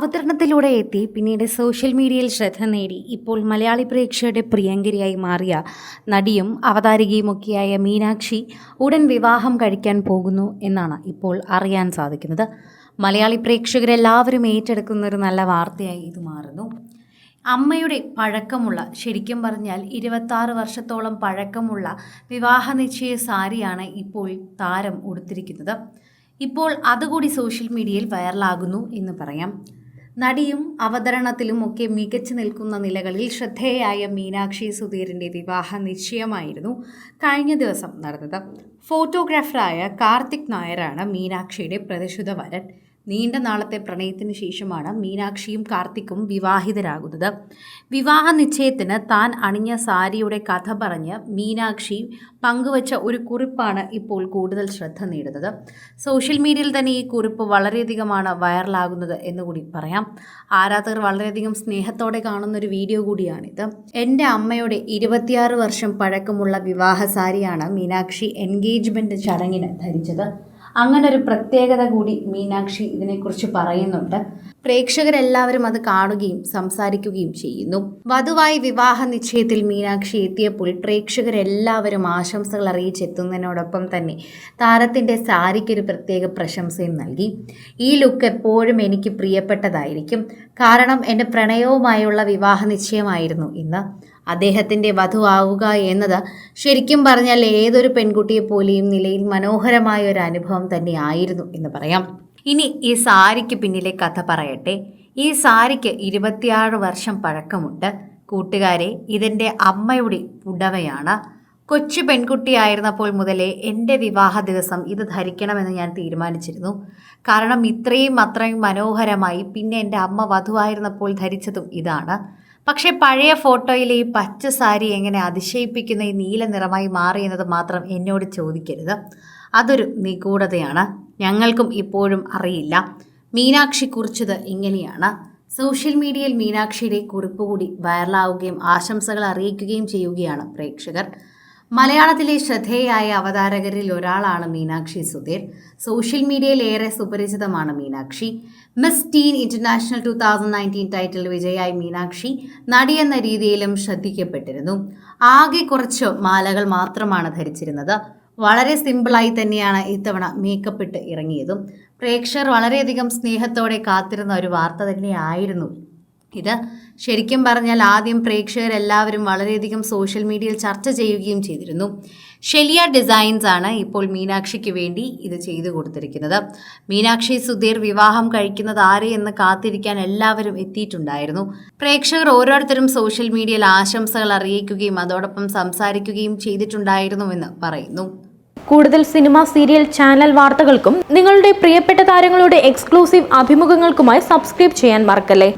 അവതരണത്തിലൂടെ എത്തി പിന്നീട് സോഷ്യൽ മീഡിയയിൽ ശ്രദ്ധ നേടി ഇപ്പോൾ മലയാളി പ്രേക്ഷകരുടെ പ്രിയങ്കരിയായി മാറിയ നടിയും അവതാരികയുമൊക്കെയായ മീനാക്ഷി ഉടൻ വിവാഹം കഴിക്കാൻ പോകുന്നു എന്നാണ് ഇപ്പോൾ അറിയാൻ സാധിക്കുന്നത്. മലയാളി പ്രേക്ഷകരെല്ലാവരും ഏറ്റെടുക്കുന്ന ഒരു നല്ല വാർത്തയായി ഇത് മാറുന്നു. അമ്മയുടെ പഴക്കമുള്ള, ശരിക്കും പറഞ്ഞാൽ 26 വർഷത്തോളം പഴക്കമുള്ള വിവാഹ നിശ്ചയ സാരിയാണ് ഇപ്പോൾ താരം ഉടുത്തിരിക്കുന്നത്. ഇപ്പോൾ അതുകൂടി സോഷ്യൽ മീഡിയയിൽ വൈറലാകുന്നു എന്ന് പറയാം. നടിയും അവതരണത്തിലും ഒക്കെ മികച്ചു നിൽക്കുന്ന നിലകളിൽ ശ്രദ്ധേയയായ മീനാക്ഷി സുധീറിൻ്റെ വിവാഹ നിശ്ചയമായിരുന്നു കഴിഞ്ഞ ദിവസം നടന്നത്. ഫോട്ടോഗ്രാഫറായ കാർത്തിക് നായരാണ് മീനാക്ഷിയുടെ പ്രതിശുദ്ധ വരൻ. നീണ്ട നാളത്തെ പ്രണയത്തിന് ശേഷമാണ് മീനാക്ഷിയും കാർത്തിക്കും വിവാഹിതരാകുന്നത്. വിവാഹ നിശ്ചയത്തിന് താൻ അണിഞ്ഞ സാരിയുടെ കഥ പറഞ്ഞ് മീനാക്ഷി പങ്കുവച്ച ഒരു കുറിപ്പാണ് ഇപ്പോൾ കൂടുതൽ ശ്രദ്ധ നേടുന്നത്. സോഷ്യൽ മീഡിയയിൽ തന്നെ ഈ കുറിപ്പ് വളരെയധികമാണ് വൈറലാകുന്നത് എന്നുകൂടി പറയാം. ആരാധകർ വളരെയധികം സ്നേഹത്തോടെ കാണുന്ന ഒരു വീഡിയോ കൂടിയാണിത്. എൻ്റെ അമ്മയുടെ 26 വർഷം പഴക്കമുള്ള വിവാഹ സാരിയാണ് മീനാക്ഷി എൻഗേജ്മെൻറ്റ് ചടങ്ങിന് ധരിച്ചത്. അങ്ങനെ ഒരു പ്രത്യേകത കൂടി മീനാക്ഷി ഇതിനെക്കുറിച്ച് പറയുന്നുണ്ട്. പ്രേക്ഷകരെല്ലാവരും അത് കാണുകയും സംസാരിക്കുകയും ചെയ്യുന്നു. വധുവായി വിവാഹ നിശ്ചയത്തിൽ മീനാക്ഷി എത്തിയപ്പോൾ പ്രേക്ഷകരെല്ലാവരും ആശംസകൾ അറിയിച്ചെത്തുന്നതിനോടൊപ്പം തന്നെ താരത്തിൻ്റെ സാരിക്കൊരു പ്രത്യേക പ്രശംസയും നൽകി. ഈ ലുക്ക് എപ്പോഴും എനിക്ക് പ്രിയപ്പെട്ടതായിരിക്കും, കാരണം എൻ്റെ പ്രണയവുമായുള്ള വിവാഹ നിശ്ചയമായിരുന്നു ഇന്ന്. അദ്ദേഹത്തിൻ്റെ വധുവാവുക എന്നത് ശരിക്കും പറഞ്ഞാൽ ഏതൊരു പെൺകുട്ടിയെ പോലെയും നിലയിൽ മനോഹരമായ ഒരു അനുഭവം തന്നെയായിരുന്നു എന്ന് പറയാം. ഇനി ഈ സാരിക്ക് പിന്നിലെ കഥ പറയട്ടെ. ഈ സാരിക്ക് 26 വർഷം പഴക്കമുണ്ട്. കൂട്ടുകാരെ, ഇതെൻ്റെ അമ്മയുടെ പുടവയാണ്. കൊച്ചു പെൺകുട്ടിയായിരുന്നപ്പോൾ മുതലേ എൻ്റെ വിവാഹ ദിവസം ഇത് ധരിക്കണമെന്ന് ഞാൻ തീരുമാനിച്ചിരുന്നു. കാരണം അത്രയും മനോഹരമായി പിന്നെ എൻ്റെ അമ്മ വധുവായിരുന്നപ്പോൾ ധരിച്ചതും ഇതാണ്. പക്ഷേ പഴയ ഫോട്ടോയിലെ ഈ പച്ച സാരി എങ്ങനെ അതിശയിപ്പിക്കുന്ന ഈ നീല നിറമായി മാറി എന്നത് മാത്രം എന്നോട് ചോദിക്കരുത്. അതൊരു നിഗൂഢതയാണ്, ഞങ്ങൾക്കും ഇപ്പോഴും അറിയില്ല. മീനാക്ഷി കുറിച്ചത് ഇങ്ങനെയാണ്. സോഷ്യൽ മീഡിയയിൽ മീനാക്ഷിയുടെ കുറിപ്പ് കൂടി വൈറലാവുകയും ആശംസകൾ അറിയിക്കുകയും ചെയ്യുകയാണ് പ്രേക്ഷകർ. മലയാളത്തിലെ ശ്രദ്ധേയയായ അവതാരകരിൽ ഒരാളാണ് മീനാക്ഷി സുധീർ. സോഷ്യൽ മീഡിയയിൽ ഏറെ സുപരിചിതമാണ് Meenakshi. Miss Teen International 2019 title വിജയായി മീനാക്ഷി നടി എന്ന രീതിയിലും ശ്രദ്ധിക്കപ്പെട്ടിരുന്നു. ആകെ കുറച്ച് മാലകൾ മാത്രമാണ് ധരിച്ചിരുന്നത്. വളരെ സിമ്പിളായി തന്നെയാണ് ഇത്തവണ മേക്കപ്പ് ഇട്ട് ഇറങ്ങിയതും. പ്രേക്ഷകർ വളരെയധികം സ്നേഹത്തോടെ കാത്തിരുന്ന ഒരു വാർത്ത തന്നെയായിരുന്നു ഇത്. ശരിക്കും പറഞ്ഞാൽ ആദ്യം പ്രേക്ഷകരെല്ലാവരും വളരെയധികം സോഷ്യൽ മീഡിയയിൽ ചർച്ച ചെയ്യുകയും ചെയ്തിരുന്നു. ഷെലിയ ഡിസൈൻസ് ആണ് ഇപ്പോൾ മീനാക്ഷിക്ക് വേണ്ടി ഇത് ചെയ്തു കൊടുത്തിരിക്കുന്നത്. മീനാക്ഷി സുധീർ വിവാഹം കഴിക്കുന്നത് ആരെ എന്ന് കാത്തിരിക്കാൻ എല്ലാവരും എത്തിയിട്ടുണ്ടായിരുന്നു. പ്രേക്ഷകർ ഓരോരുത്തരും സോഷ്യൽ മീഡിയയിൽ ആശംസകൾ അറിയിക്കുകയും അതോടൊപ്പം സംസാരിക്കുകയും ചെയ്തിട്ടുണ്ടായിരുന്നുവെന്ന് പറയുന്നു. കൂടുതൽ സിനിമ, സീരിയൽ, ചാനൽ വാർത്തകൾക്കും നിങ്ങളുടെ പ്രിയപ്പെട്ട താരങ്ങളുടെ എക്സ്ക്ലൂസീവ് അഭിമുഖങ്ങൾക്കുമായി സബ്സ്ക്രൈബ് ചെയ്യാൻ മറക്കല്ലേ.